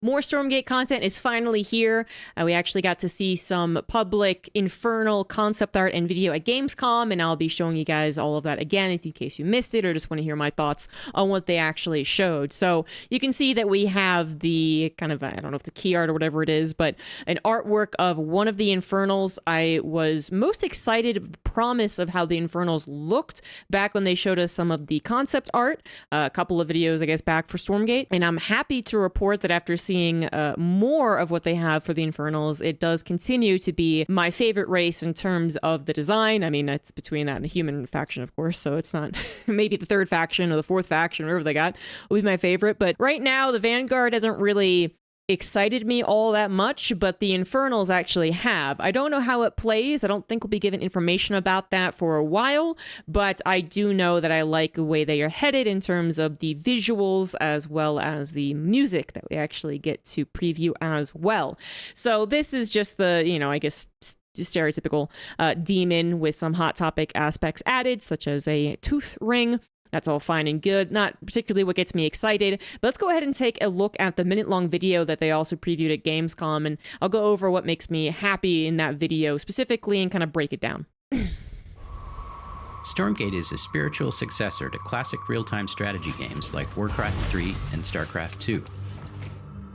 more Stormgate content is finally here. We actually got to see some public Infernal concept art and video at Gamescom, and I'll be showing you guys all of that again in case you missed it or just want to hear my thoughts on what they actually showed. So you can see that we have the kind of, I don't know if the key art or whatever it is, but an artwork of one of the Infernals. I was most excited of the promise of how the Infernals looked back when they showed us some of the concept art, a couple of videos, I guess, back for Stormgate, and I'm happy to report that after seeing more of what they have for the Infernals, it does continue to be my favorite race in terms of the design. I mean, it's between that and the human faction, of course, so it's not maybe the third faction or the fourth faction, whatever they got, will be my favorite. But right now, the Vanguard hasn't really excited me all that much, but the Infernals actually have. I don't know how it plays. I don't think we'll be given information about that for a while, but I do know that I like the way they are headed in terms of the visuals as well as the music that we actually get to preview as well. So this is just the, you know, I guess just stereotypical demon with some Hot Topic aspects added, such as a tooth ring. That's all fine and good. Not particularly what gets me excited, but let's go ahead and take a look at the minute-long video that they also previewed at Gamescom, and I'll go over what makes me happy in that video specifically and kind of break it down. Stormgate is a spiritual successor to classic real-time strategy games like Warcraft 3 and StarCraft 2.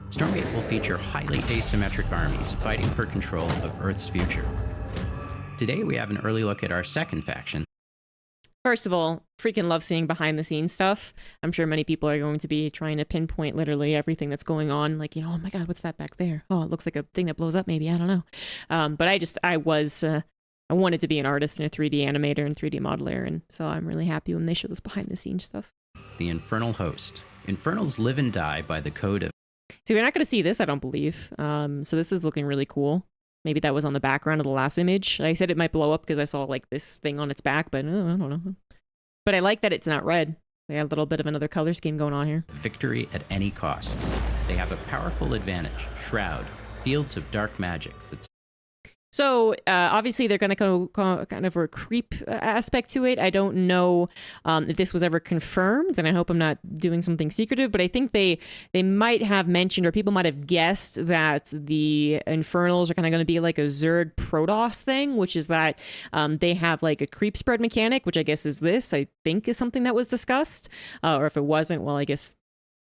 Stormgate will feature highly asymmetric armies fighting for control of Earth's future. Today we have an early look at our second faction. First of all, freaking love seeing behind the scenes stuff. I'm sure many people are going to be trying to pinpoint literally everything that's going on. Like, you know, oh my God, what's that back there? Oh, it looks like a thing that blows up maybe. I don't know. But I wanted to be an artist and a 3D animator and 3D modeler. And so I'm really happy when they show this behind the scenes stuff. The Infernal Host. Infernals live and die by the code of... So we're not going to see this, I don't believe. So this is looking really cool. Maybe that was on the background of the last image. I said it might blow up because I saw like this thing on its back, but I don't know. But I like that it's not red. They have a little bit of another color scheme going on here. Victory at any cost. They have a powerful advantage. Shroud. Fields of dark magic. So obviously they're going to go kind of a creep aspect to it. I don't know if this was ever confirmed, and I hope I'm not doing something secretive, but I think they might have mentioned, or people might have guessed, that the Infernals are kind of going to be like a Zerg Protoss thing, which is that they have like a creep spread mechanic, which I guess is this, I think is something that was discussed. Or if it wasn't, well, I guess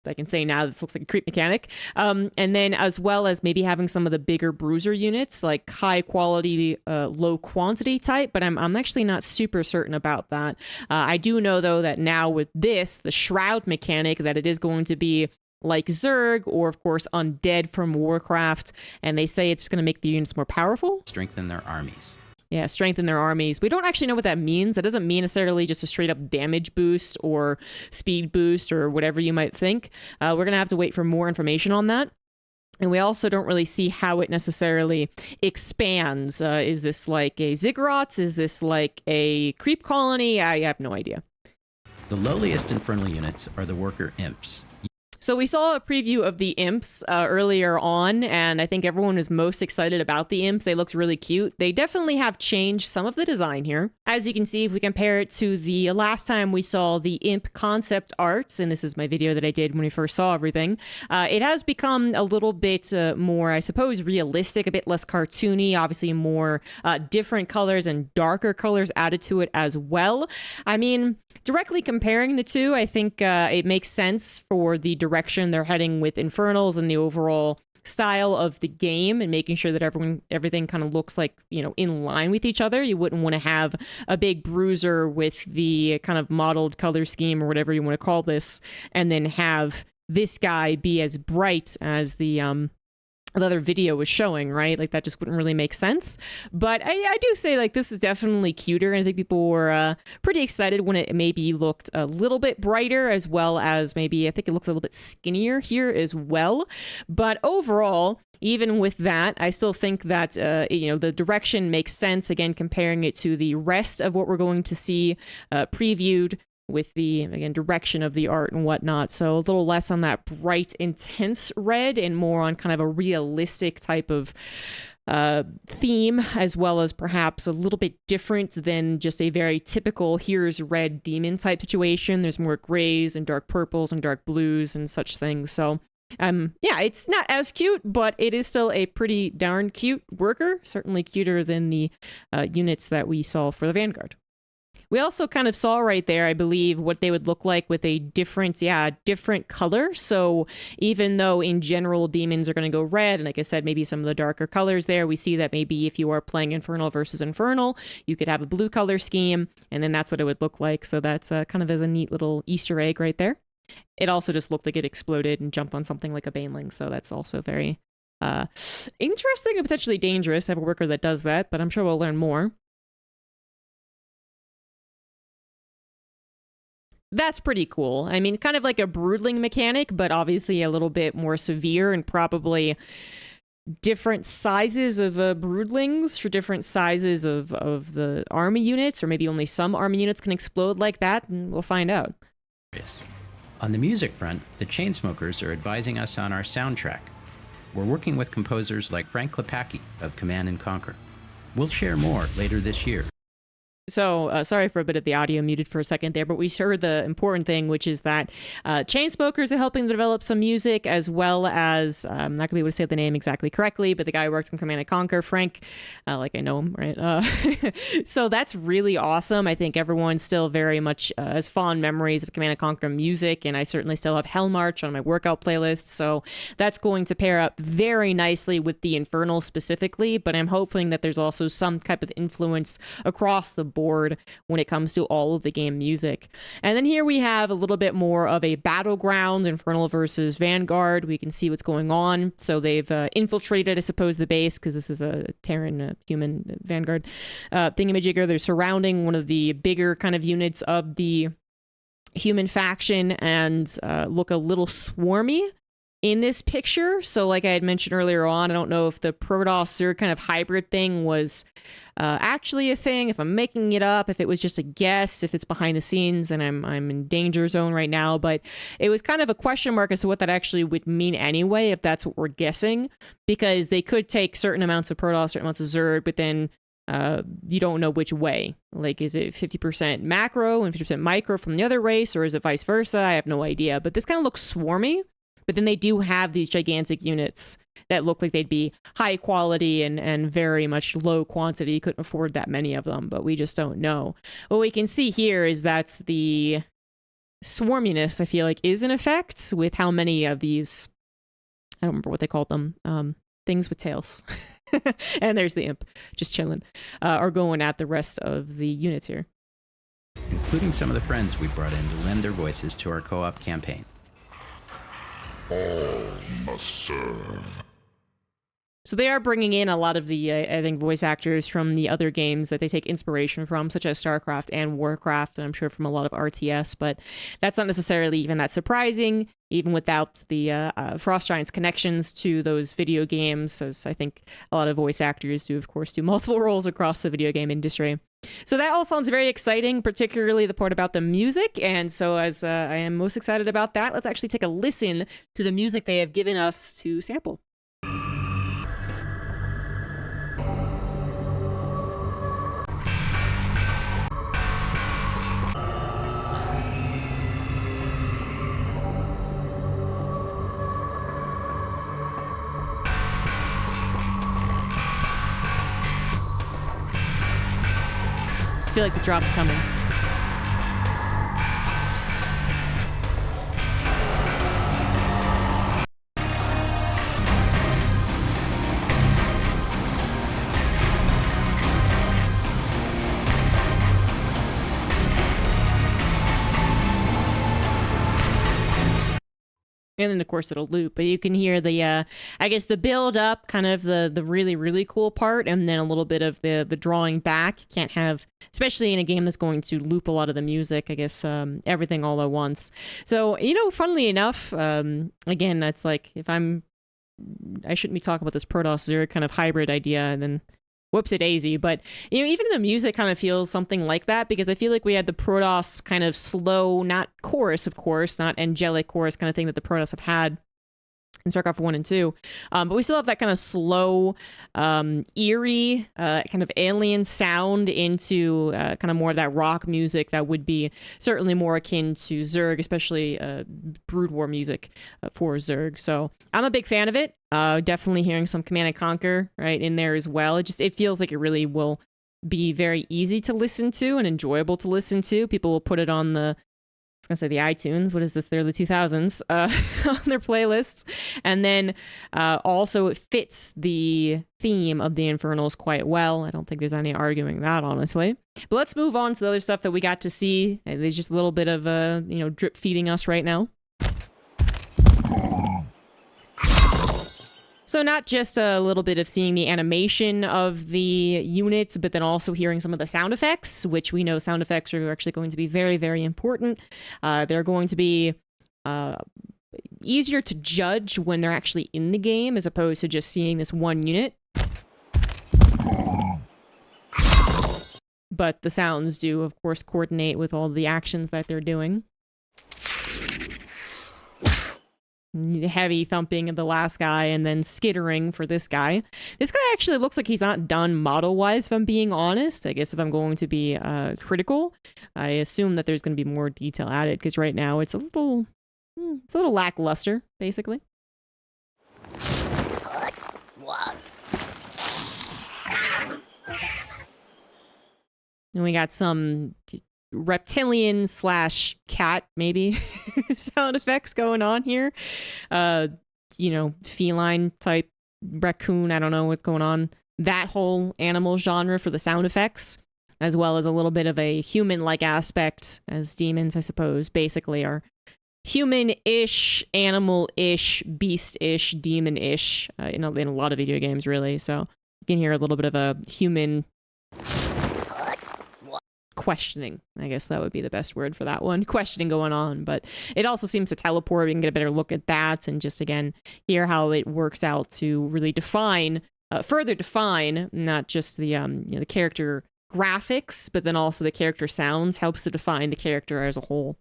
I can say now this looks like a creep mechanic. And then as well as maybe having some of the bigger bruiser units, like high quality, low quantity type, but I'm actually not super certain about that. I do know though that now with this, the Shroud mechanic, that it is going to be like Zerg or of course Undead from Warcraft, and they say it's going to make the units more powerful. Strengthen their armies. Yeah, strengthen their armies. We don't actually know what that means. That doesn't mean necessarily just a straight up damage boost or speed boost or whatever you might think. We're going to have to wait for more information on that. And we also don't really see how it necessarily expands. Is this like a Ziggurats? Is this like a creep colony? I have no idea. The lowliest Infernal units are the Worker Imps. So we saw a preview of the Imps earlier on, and I think everyone was most excited about the Imps. They looked really cute. They definitely have changed some of the design here. As you can see, if we compare it to the last time we saw the Imp concept arts, and this is my video that I did when we first saw everything, it has become a little bit more, I suppose, realistic, a bit less cartoony, obviously more different colors and darker colors added to it as well. I mean, directly comparing the two, I think it makes sense for the direction they're heading with Infernals and the overall style of the game, and making sure that everything kind of looks like, you know, in line with each other. You wouldn't want to have a big bruiser with the kind of modeled color scheme or whatever you want to call this, and then have this guy be as bright as the other video was showing, right? Like that just wouldn't really make sense. But I do say like this is definitely cuter, and I think people were pretty excited when it maybe looked a little bit brighter, as well as maybe I think it looks a little bit skinnier here as well. But overall, even with that, I still think that you know, the direction makes sense. Again, comparing it to the rest of what we're going to see previewed, with the, again, direction of the art and whatnot. So a little less on that bright, intense red and more on kind of a realistic type of theme, as well as perhaps a little bit different than just a very typical here's red demon type situation. There's more grays and dark purples and dark blues and such things. So Yeah, it's not as cute, but it is still a pretty darn cute worker. Certainly cuter than the units that we saw for the Vanguard. We also kind of saw right there, I believe, what they would look like with a different color. So even though in general demons are going to go red, and like I said, maybe some of the darker colors there, we see that maybe if you are playing Infernal versus Infernal, you could have a blue color scheme, and then that's what it would look like. So that's kind of as a neat little Easter egg right there. It also just looked like it exploded and jumped on something like a Baneling, so that's also very interesting and potentially dangerous to have a worker that does that, but I'm sure we'll learn more. That's pretty cool. I mean, kind of like a broodling mechanic, but obviously a little bit more severe and probably different sizes of broodlings for different sizes of the army units, or maybe only some army units can explode like that, and we'll find out. Yes. On the music front, the Chainsmokers are advising us on our soundtrack. We're working with composers like Frank Klepacki of Command & Conquer. We'll share more later this year. So, sorry for a bit of the audio muted for a second there, but we heard the important thing, which is that Chainsmokers are helping to develop some music, as well as, I'm not going to be able to say the name exactly correctly, but the guy who works in Command & Conquer, Frank, like I know him, right? So that's really awesome. I think everyone still very much has fond memories of Command & Conquer music, and I certainly still have Hell March on my workout playlist, so that's going to pair up very nicely with the Infernal specifically, but I'm hoping that there's also some type of influence across the board when it comes to all of the game music. And then here we have a little bit more of a battleground, Infernal versus Vanguard. We can see what's going on. So they've infiltrated, I suppose, the base, because this is a Terran human Vanguard thingamajigger. They're surrounding one of the bigger kind of units of the human faction and look a little swarmy in this picture. So like I had mentioned earlier on, I don't know if the Protoss Zerg kind of hybrid thing was actually a thing, if I'm making it up, if it was just a guess, if it's behind the scenes and I'm in danger zone right now, but it was kind of a question mark as to what that actually would mean anyway, if that's what we're guessing, because they could take certain amounts of Protoss, certain amounts of Zerg, but then you don't know which way. Like, is it 50% macro and 50% micro from the other race, or is it vice versa? I have no idea, but this kind of looks swarmy. But then they do have these gigantic units that look like they'd be high quality and very much low quantity. You couldn't afford that many of them, but we just don't know. What we can see here is that's the swarminess, I feel like, is in effect with how many of these, I don't remember what they called them, things with tails. And there's the imp, just chilling, are going at the rest of the units here. Including some of the friends we brought in to lend their voices to our co-op campaign. All must serve. So they are bringing in a lot of the, I think, voice actors from the other games that they take inspiration from, such as StarCraft and Warcraft, and I'm sure from a lot of RTS, but that's not necessarily even that surprising, even without the Frost Giants connections to those video games, as I think a lot of voice actors do, of course, do multiple roles across the video game industry. So that all sounds very exciting, particularly the part about the music, and so as I am most excited about that, let's actually take a listen to the music they have given us to sample. I feel like the drop's coming. And then, of course, it'll loop. But you can hear the, I guess, the build up, kind of the really, really cool part, and then a little bit of the drawing back. You can't have, especially in a game that's going to loop a lot of the music, I guess, everything all at once. So, you know, funnily enough, again, that's like, I shouldn't be talking about this Protoss Zerg kind of hybrid idea, and then whoopsie-daisy, but you know, even the music kind of feels something like that, because I feel like we had the Protoss kind of slow, not chorus, of course, not angelic chorus kind of thing that the Protoss have had in StarCraft 1 and 2. But we still have that kind of slow, eerie, kind of alien sound into kind of more of that rock music that would be certainly more akin to Zerg, especially Brood War music for Zerg. So I'm a big fan of it. Definitely hearing some Command and Conquer right in there as well. It feels like it really will be very easy to listen to and enjoyable to listen to. People will put it on the I was gonna say the iTunes. What is this? They're the 2000s on their playlists, and then also it fits the theme of the Infernals quite well. I don't think there's any arguing that, honestly. But let's move on to the other stuff that we got to see. There's just a little bit of drip feeding us right now. So not just a little bit of seeing the animation of the units, but then also hearing some of the sound effects, which we know sound effects are actually going to be very, very important. They're going to be easier to judge when they're actually in the game as opposed to just seeing this one unit. But the sounds do, of course, coordinate with all the actions that they're doing. The heavy thumping of the last guy and then skittering for this guy. This guy actually looks like he's not done model-wise, if I'm being honest. I guess if I'm going to be critical, I assume that there's going to be more detail added because right now it's a little lackluster, basically. And we got some reptilian / cat maybe sound effects going on here. Feline type raccoon, I don't know what's going on. That whole animal genre for the sound effects, as well as a little bit of a human-like aspect, as demons, I suppose, basically are human-ish, animal-ish, beast-ish, demon-ish in a lot of video games, really. So you can hear a little bit of a human questioning. I guess that would be the best word for that one. Questioning going on, but it also seems to teleport. We can get a better look at that and just, again, hear how it works out to really further define not just the the character graphics, but then also the character sounds helps to define the character as a whole.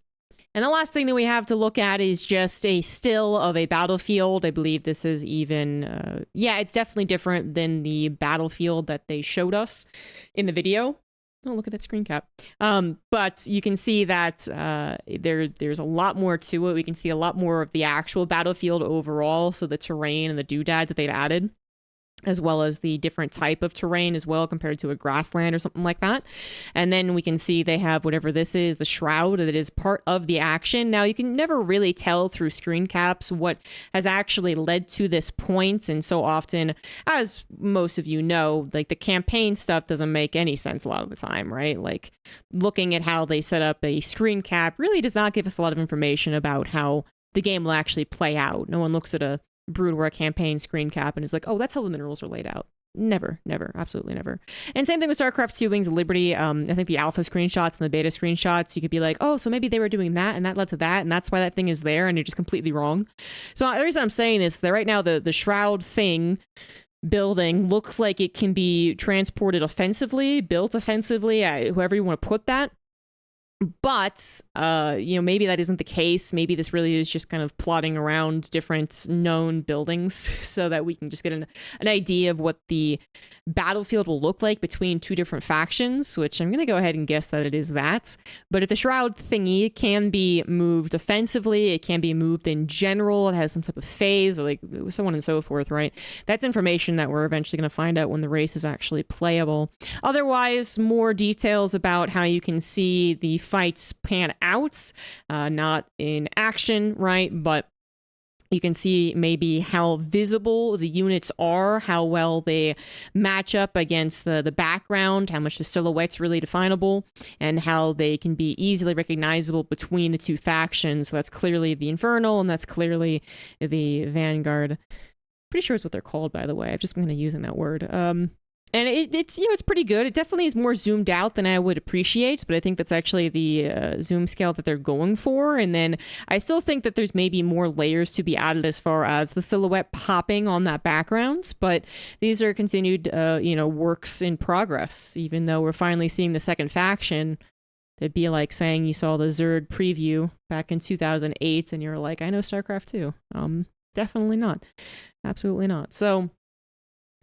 And the last thing that we have to look at is just a still of a battlefield. I believe this is even, it's definitely different than the battlefield that they showed us in the video. Oh, look at that screen cap. But you can see that there's a lot more to it. We can see a lot more of the actual battlefield overall. So the terrain and the doodads that they've added, as well as the different type of terrain as well compared to a grassland or something like that. And then we can see they have whatever this is, the shroud that is part of the action. Now, you can never really tell through screen caps what has actually led to this point. And so often, as most of you know, like the campaign stuff doesn't make any sense a lot of the time, right? Like looking at how they set up a screen cap really does not give us a lot of information about how the game will actually play out. No one looks at a Brood War campaign screen cap and is like, oh, that's how the minerals are laid out. Never, absolutely never. And same thing with StarCraft 2 Wings of Liberty. I think the alpha screenshots and the beta screenshots, you could be like, oh, so maybe they were doing that and that led to that and that's why that thing is there, and you're just completely wrong. So the reason I'm saying this is that right now the shroud thing building looks like it can be transported offensively, built offensively, whoever you want to put that. But, maybe that isn't the case. Maybe this really is just kind of plotting around different known buildings so that we can just get an idea of what the battlefield will look like between two different factions, which I'm going to go ahead and guess that it is that. But if the shroud thingy can be moved offensively, it can be moved in general, it has some type of phase or like so on and so forth, right? That's information that we're eventually going to find out when the race is actually playable. Otherwise, more details about how you can see the fights pan out, not in action, right? But you can see maybe how visible the units are, how well they match up against the background, how much the silhouette's really definable, and how they can be easily recognizable between the two factions. So that's clearly the Infernal, and that's clearly the Vanguard. Pretty sure it's what they're called, by the way. I've just been using that word. And it's pretty good. It definitely is more zoomed out than I would appreciate, but I think that's actually the zoom scale that they're going for. And then I still think that there's maybe more layers to be added as far as the silhouette popping on that background. But these are continued, works in progress. Even though we're finally seeing the second faction, it'd be like saying you saw the Zerg preview back in 2008, and you're like, I know StarCraft 2. Definitely not. Absolutely not. So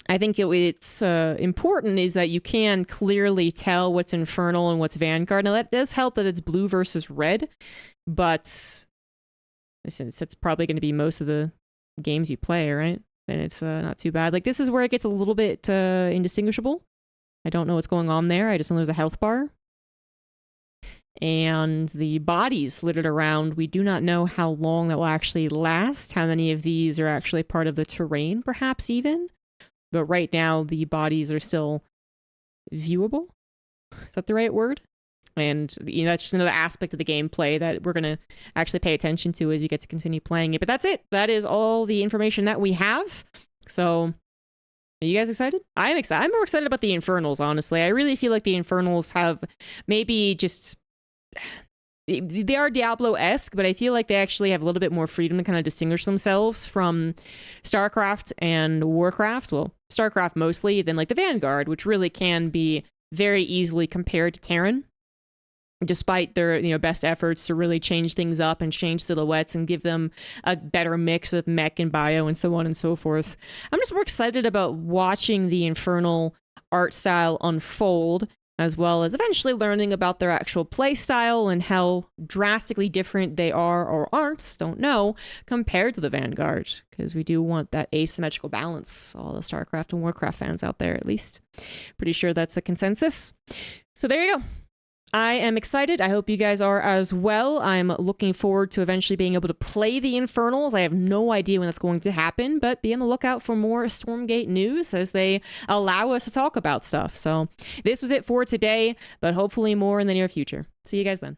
I think it's important is that you can clearly tell what's Infernal and what's Vanguard. Now, that does help that it's blue versus red, but since it's probably going to be most of the games you play, right? Then it's not too bad. Like, this is where it gets a little bit indistinguishable. I don't know what's going on there. I just know there's a health bar. And the bodies littered around, we do not know how long that will actually last, how many of these are actually part of the terrain, perhaps even. But right now, the bodies are still viewable. Is that the right word? And that's just another aspect of the gameplay that we're going to actually pay attention to as we get to continue playing it. But that's it. That is all the information that we have. So, are you guys excited? I'm excited. I'm more excited about the Infernals, honestly. I really feel like the Infernals have maybe just... They are Diablo-esque, but I feel like they actually have a little bit more freedom to kind of distinguish themselves from StarCraft and Warcraft. Well, StarCraft mostly, than like the Vanguard, which really can be very easily compared to Terran, despite their best efforts to really change things up and change silhouettes and give them a better mix of mech and bio and so on and so forth. I'm just more excited about watching the Infernal art style unfold, as well as eventually learning about their actual play style and how drastically different they are or aren't, don't know, compared to the Vanguard, because we do want that asymmetrical balance, all the StarCraft and Warcraft fans out there, at least. Pretty sure that's a consensus. So there you go. I am excited. I hope you guys are as well. I'm looking forward to eventually being able to play the Infernals. I have no idea when that's going to happen, but be on the lookout for more Stormgate news as they allow us to talk about stuff. So this was it for today, but hopefully more in the near future. See you guys then.